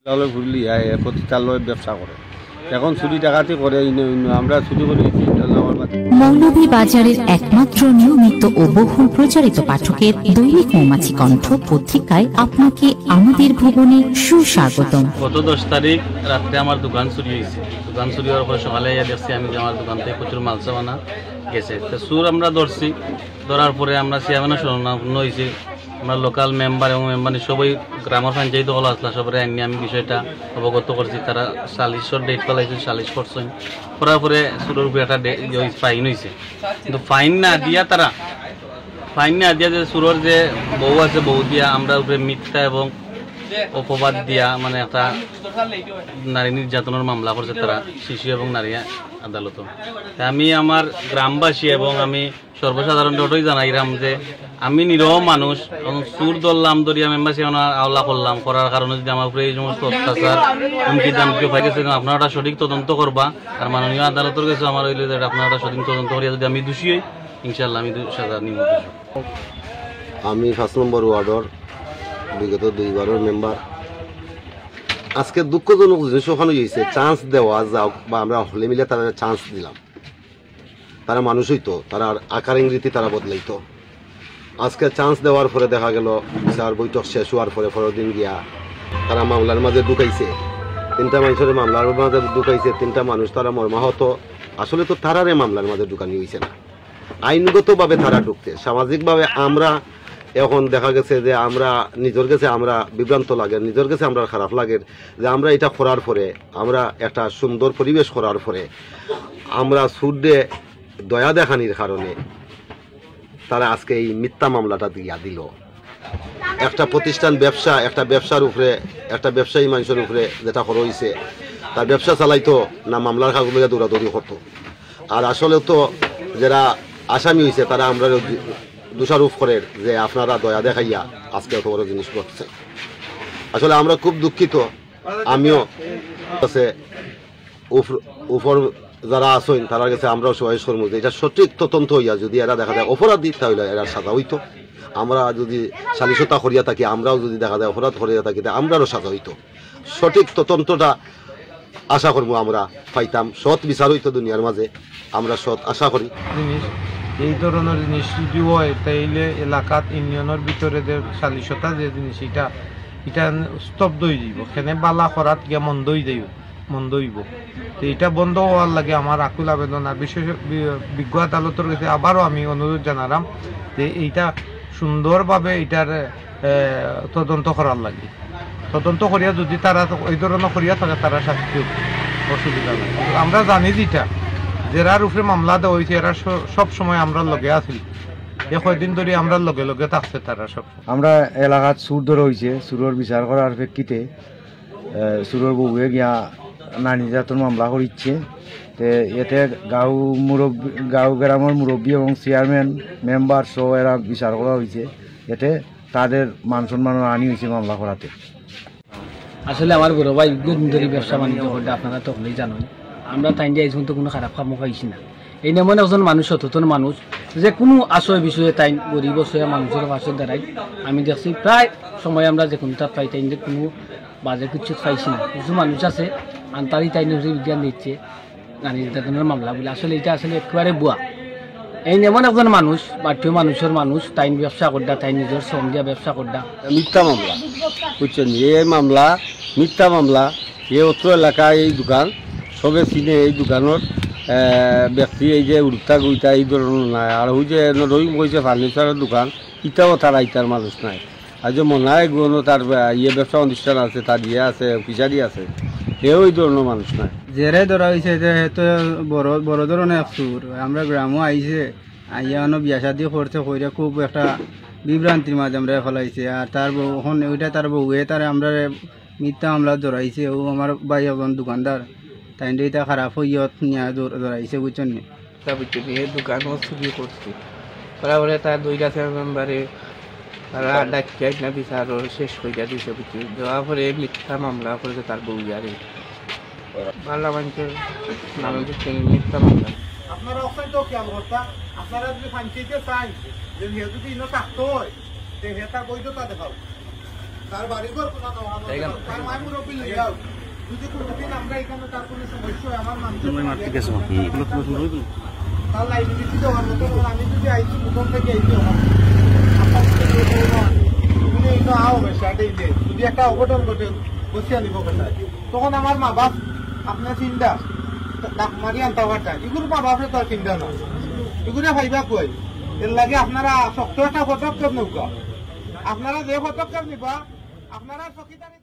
ঘুরলি প্রতিষ্ঠালয় ব্যবসা করে এখন চুরি ডাকাতি করে আমরা চুরি করে মৌলভীবাজারের একমাত্র নিয়মিত ও বহুল প্রচারিত পাঠকের দৈনিক মৌমাছি কণ্ঠ পত্রিকায় আপনাকে আমাদের ভবনে সুস্বাগতম। গত 10 তারিখ রাত্রে আমার দোকান চুরি হয়েছে। দোকান চুরি হওয়ার পরে সকালে দেখছি আমি যে আমার দোকান থেকে প্রচুর মাল সামানা গেছে। তো চুর আমরা ধরছি, ধরার পরে আমরা চেয়ারম্যানের শরণাপন্ন হয়েছি। আমরা লোকাল মেম্বার এবং মেম্বারি সবাই গ্রামের পঞ্চায়েত হল আসলা সবাই আইনি আমি বিষয়টা অবগত করছি। তারা সালিশের ডেট পেলাইছে, সালিশ করছেন। করার পরে চুরের উপরে একটা ফাইন হয়েছে, কিন্তু ফাইন না দিয়া যে চুরের যে বউ আছে বউ দিয়া আমরা উপরে মিথ্যা এবং অপবাদ দিয়া মানে একটা নারী নির্যাতনের মামলা করছে তারা শিশু এবং নারী আদালত। আমি আমার গ্রামবাসী এবং আমি সর্বসাধারণ ওটাই জানাইলাম যে আমি নিরহ মানুষ এবং চুর ধরলাম ধরিয়া মেম্বারশিপ আওলা করলাম করার কারণে যদি আমার উপরে এই সমস্ত অত্যাচার হুমকি দামকে পাইতেছে আপনারা একটা সঠিক তদন্ত করবা। আর মাননীয় আদালতের কাছে আমার হইলে যে আপনারা একটা সঠিক তদন্ত করিয়া যদি আমি দোষী হই ইনশাল্লাহ আমি সাজা নিব। আমি 5 নম্বর ওয়ার্ডর বিগত 2 বারের মেম্বার। আজকে দুঃখজনক জিনিস ওখানে হয়েছে, চান্স দেওয়া যাও বা আমরা হলে মিলে তারা চান্স দিলাম, তারা মানুষ হইতো, তারা আকার ইঙ্গিতে তারা বদলাইতো। আজকে চান্স দেওয়ার পরে দেখা গেল বিচার বৈঠক শেষ হওয়ার পরে পরের দিন গিয়া তারা মামলার মাঝে ঢুকাইছে। 3টা মানুষের মামলার মাঝে ঢুকাইছে, 3টা মানুষ তারা মর্মাহত। আসলে তো তারারে মামলার মাঝে ঢুকানি হয়েছে না, আইনগতভাবে তারা ঢুকতে। সামাজিকভাবে আমরা এখন দেখা গেছে যে আমরা নিজের কাছে আমরা বিভ্রান্ত লাগে, নিজের কাছে আমরা খারাপ লাগে যে আমরা এটা করার পরে আমরা একটা সুন্দর পরিবেশ করার পরে আমরা সুদে দয়া দেখানির কারণে তারা আজকে এই মিথ্যা মামলাটা দিয়া দিল। একটা প্রতিষ্ঠান ব্যবসা, একটা ব্যবসার উপরে একটা ব্যবসায়ী মানুষের উপরে যেটা করা হয়েছে তার ব্যবসা চালাইতো না মামলার কাগজ দৌড়াদৌড়ি করতো। আর আসলে তো যারা আসামি হয়েছে তারা আমরা দোষারোপ করে যে আপনারা দয়া দেখাইয়া আজকে অত বড় জিনিস করছে। আসলে আমরা খুব দুঃখিত। আমিও আছে উপর যারা আসেন তারা কাছে আমরাও সহায় কর্ম যে এটা সঠিক তদন্ত হইয়া যদি এরা দেখা যায় অপরাধী তাহলে এরা সাজা হইতো। আমরা যদি সালিশতা করিয়া থাকি, আমরাও যদি দেখা যায় অপরাধ করিয়া থাকি আমরারও সাজা হইতো। সঠিক তদন্তটা আশা করবো আমরা পাইতাম, সৎ বিচার হইতো দুনিয়ার মাঝে, আমরা সৎ আশা করি। এই ধরনের জিনিস যদি হয় তাইলে এলাকাত ইউনিয়নের ভিতরে যে সালিশতা যে জিনিস এটা স্তব্ধ হয়ে যাব, সেখানে বালা করাত গিয়া মন্দ হইব। তো এটা বন্ধ হওয়ার লাগে আমার আকুল আবেদন। আর বিশেষ বিজ্ঞ আদালতের কাছে আবারও আমি অনুরোধ জানালাম যে এইটা সুন্দরভাবে এটার তদন্ত করার লাগে। তদন্ত করিয়া যদি তারা এই ধরনের করিয়া থাকে তারা শাস্তি অসুবিধা নাই। আমরা জানি যেটা যারার উপরে মামলা দেওয়া হয়েছে এরা সব সময় আমরা লগে আছি, কয়েকদিন ধরে আমরা লগে লগে থাকছে তারা সব। আমরা এলাকাত চুর ধরা হয়েছে, চুরের বিচার করার প্রেক্ষিতে চুরের বউয়ে গিয়া নারী নির্যাতন মামলা করিচ্ছে। এতে গাঁও গ্রামের মুরব্বী এবং চেয়ারম্যান মেম্বার সহ এরা বিচার করা হয়েছে। এতে তাদের মান সম্মান আনি হয়েছে মামলা করাতে। আসলে আমার বড় ভাই ধরে ব্যবসা বাণিজ্য করতে আপনারা তো হলেই জানেন, আমরা তাই যে তো কোনো খারাপ কামও পাইছি না। এই এমন একজন মানুষ, সচেতন মানুষ, যে কোনো আশয় বিষয়ে তাই গরিব মানুষের পাশে দাঁড়াই। আমি দেখছি প্রায় সময় আমরা যে কোনো তার পাই তাই যে কোনো বাজে কিছু পাইছি না। কিছু মানুষ আছে আন্তারি তাই বিজ্ঞান দিচ্ছে নারী নির্যাতনের মামলা বলে, আসলে এটা আসলে একেবারে বুয়া। এই এমন একজন মানুষ, বাড়িও মানুষের মানুষ, তাই ব্যবসা করডা, তাই নিজের শ্রম দিয়া ব্যবসা করডা। মিথ্যা মামলা বুঝছেন, এই মামলা মিথ্যা মামলা। এই অত্র এলাকায় এই দোকান সবে চিনে, এই দোকানের ব্যক্তি এই যে উড়তা গুইতা এই ধরনের নাই। আর ওই যে রহিম কইছে ফার্নিচারের দোকান, ইটাও তার আইতার মানুষ নাই। আর যে মনে হয় কোনো তার ব্যবসা অনুষ্ঠান আছে, তার আছে ফিসারি আছে, এও এই ধরনের মানুষ নাই। জেরে ধরা হয়েছে যে তো বড় ধরনের চুর। আমরা গ্রামও আইছে, আইয়া বিয়া শাদি করছে, কইরা খুব একটা বিভ্রান্তির মাঝে আমরা ফেলাইছে। আর তার বউ ওইটা তার বউয়ে তার আমরা মিথ্যা মামলা ধরাইছে। ও আমার ভাই এখন দোকানদার, তাই এটা খারাপ হইয়ত নিয়ে ধরাইছে বুঝছেন নি। এই দোকানও চুরি করছে, তারপরে তার 2টা মেম্বারে তারা ডাকিয়া না বিচার শেষ করিয়া দিছে বুঝছি। দেওয়ার পরে মিথ্যা মামলা করেছে তার বউ আরে বাংলা মানুষের নামে দিচ্ছে মিথ্যা মামলা। আপনারা ওখানে তো খেয়াল করতাম, আপনারা যদি পঞ্চায়েতে চাই যে যদি ইনো থাকতো হয়, তার বৈধতা দেখাও। তার বাড়িঘর কোনো নহানো তার মায় মুরব্বী লইয়া যদি কোনোদিন আমরা এখানে তার কোনো সমস্যা হয় আমার মানুষ তার লাইবিলিটি দেওয়ার মতো আমি যদি আইছি প্রথম থেকে আইছি যদি একটা অঘটন ঘটে বসিয়া নিব কোথায় তখন আমার মা বাপ আপনার চিন্তা ডাক মারি আনতে পারতেন এগুলো মা বাপের তার চিন্তা না এগুলো ভাইবা কই এর লাগে আপনারা শক্ত একটা পদক্ষেপ নৌকা আপনারা যে পদক্ষেপ নিবা আপনারা সকিদারি